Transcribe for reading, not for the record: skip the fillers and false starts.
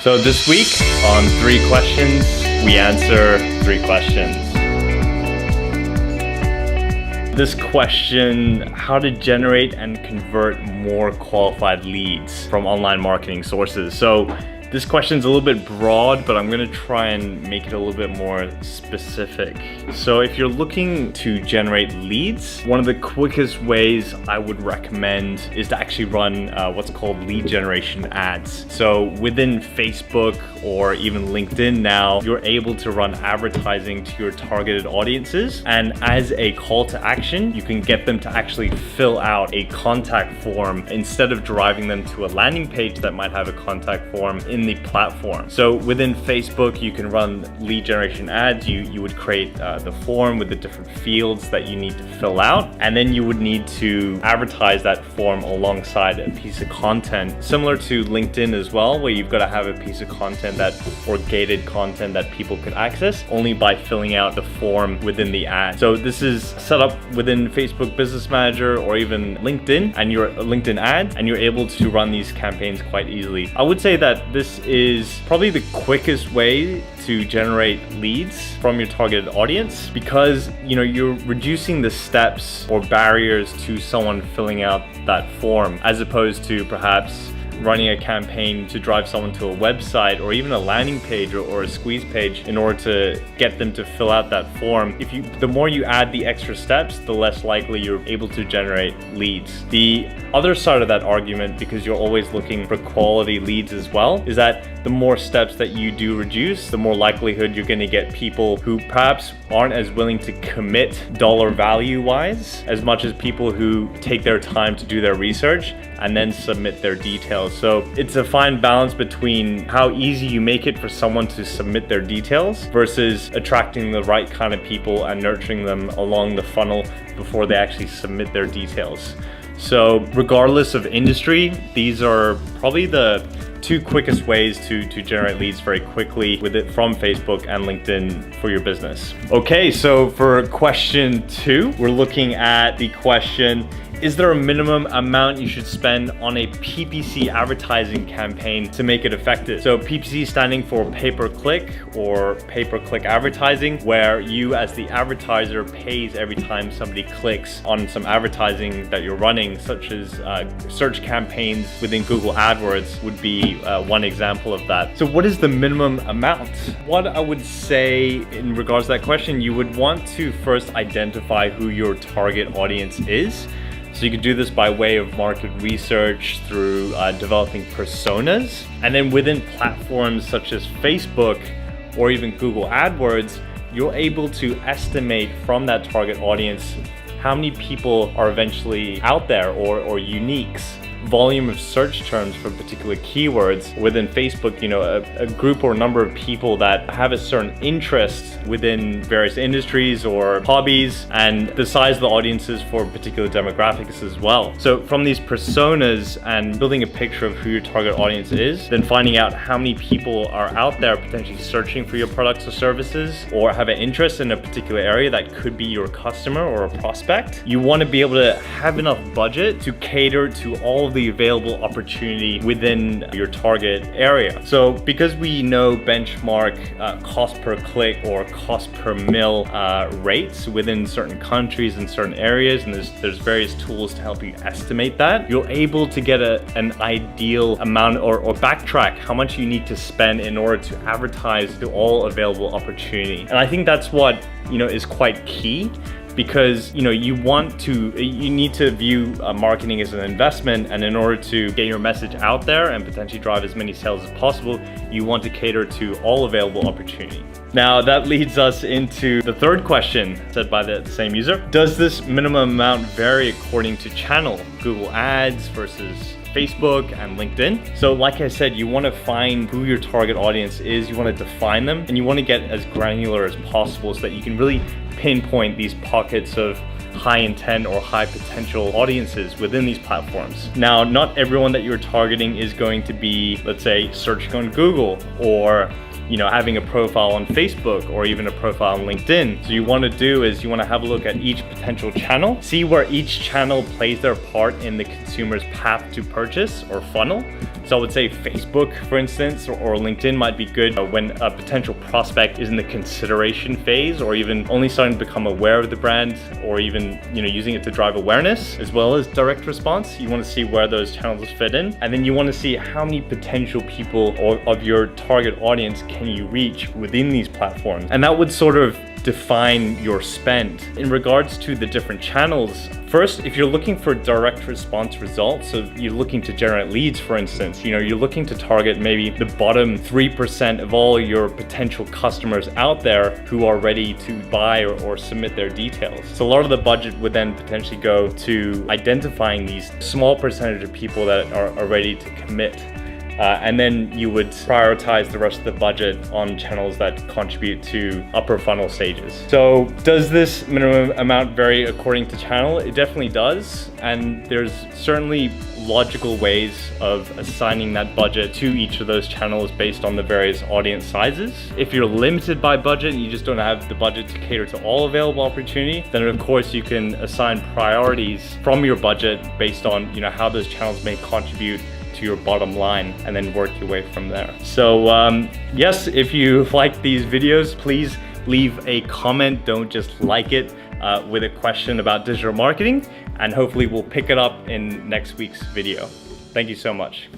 So this week on 3 questions, we answer 3 questions. This question, how to generate and convert more qualified leads from online marketing sources. So this question's a little bit broad, but I'm gonna try and make it a little bit more specific. So if you're looking to generate leads, one of the quickest ways I would recommend is to actually run what's called lead generation ads. So within Facebook or even LinkedIn now, you're able to run advertising to your targeted audiences. And as a call to action, you can get them to actually fill out a contact form instead of driving them to a landing page that might have a contact form in the platform. So within Facebook, you can run lead generation ads. You would create the form with the different fields that you need to fill out. And then you would need to advertise that form alongside a piece of content, similar to LinkedIn as well, where you've got to have a piece of content or gated content that people could access only by filling out the form within the ad. So this is set up within Facebook Business Manager or even LinkedIn and your LinkedIn ad, and you're able to run these campaigns quite easily. I would say that this is probably the quickest way to generate leads from your targeted audience because you're reducing the steps or barriers to someone filling out that form, as opposed to perhaps running a campaign to drive someone to a website or even a landing page or a squeeze page in order to get them to fill out that form. The more you add the extra steps, the less likely you're able to generate leads. The other side of that argument, because you're always looking for quality leads as well, is that the more steps that you do reduce, the more likelihood you're going to get people who perhaps aren't as willing to commit dollar value wise as much as people who take their time to do their research and then submit their details. So it's a fine balance between how easy you make it for someone to submit their details versus attracting the right kind of people and nurturing them along the funnel before they actually submit their details. So regardless of industry, these are probably the 2 quickest ways to generate leads very quickly with it from Facebook and LinkedIn for your business. Okay, so for question 2, we're looking at the question, is there a minimum amount you should spend on a PPC advertising campaign to make it effective? So PPC standing for pay-per-click or pay-per-click advertising, where you as the advertiser pays every time somebody clicks on some advertising that you're running, such as search campaigns within Google AdWords would be one example of that. So what is the minimum amount? What I would say in regards to that question, you would want to first identify who your target audience is. So you could do this by way of market research through developing personas. And then within platforms such as Facebook or even Google AdWords, you're able to estimate from that target audience how many people are eventually out there or uniques. Volume of search terms for particular keywords within Facebook, a group or number of people that have a certain interest within various industries or hobbies, and the size of the audiences for particular demographics as well. So from these personas and building a picture of who your target audience is, then finding out how many people are out there potentially searching for your products or services or have an interest in a particular area that could be your customer or a prospect. You want to be able to have enough budget to cater to all of the available opportunity within your target area. So because we know benchmark cost per click or cost per mil rates within certain countries and certain areas, and there's various tools to help you estimate that, you're able to get an ideal amount or backtrack how much you need to spend in order to advertise to all available opportunity. And I think that's what is quite key, because you need to view marketing as an investment, and in order to get your message out there and potentially drive as many sales as possible, you want to cater to all available opportunity. Now that leads us into the third question said by the same user. Does this minimum amount vary according to channel, Google Ads versus Facebook and LinkedIn? So like I said, you want to find who your target audience is, you want to define them, and you want to get as granular as possible so that you can really pinpoint these pockets of high intent or high potential audiences within these platforms. Now, not everyone that you're targeting is going to be, let's say, searching on Google or having a profile on Facebook or even a profile on LinkedIn. So you want to do is you want to have a look at each potential channel, see where each channel plays their part in the consumer's path to purchase or funnel. So I would say Facebook, for instance, or LinkedIn might be good when a potential prospect is in the consideration phase, or even only starting to become aware of the brand, or even using it to drive awareness, as well as direct response. You want to see where those channels fit in, and then you want to see how many potential people of your target audience can you reach within these platforms, and that would sort of define your spend. In regards to the different channels, first, if you're looking for direct response results, so you're looking to generate leads, for instance, you're looking to target maybe the bottom 3% of all your potential customers out there who are ready to buy or submit their details. So a lot of the budget would then potentially go to identifying these small percentage of people that are ready to commit. And then you would prioritize the rest of the budget on channels that contribute to upper funnel stages. So does this minimum amount vary according to channel? It definitely does. And there's certainly logical ways of assigning that budget to each of those channels based on the various audience sizes. If you're limited by budget and you just don't have the budget to cater to all available opportunity, then of course you can assign priorities from your budget based on how those channels may contribute to your bottom line, and then work your way from there. So yes, if you like these videos, please leave a comment. Don't just like it, with a question about digital marketing, and hopefully we'll pick it up in next week's video. Thank you so much.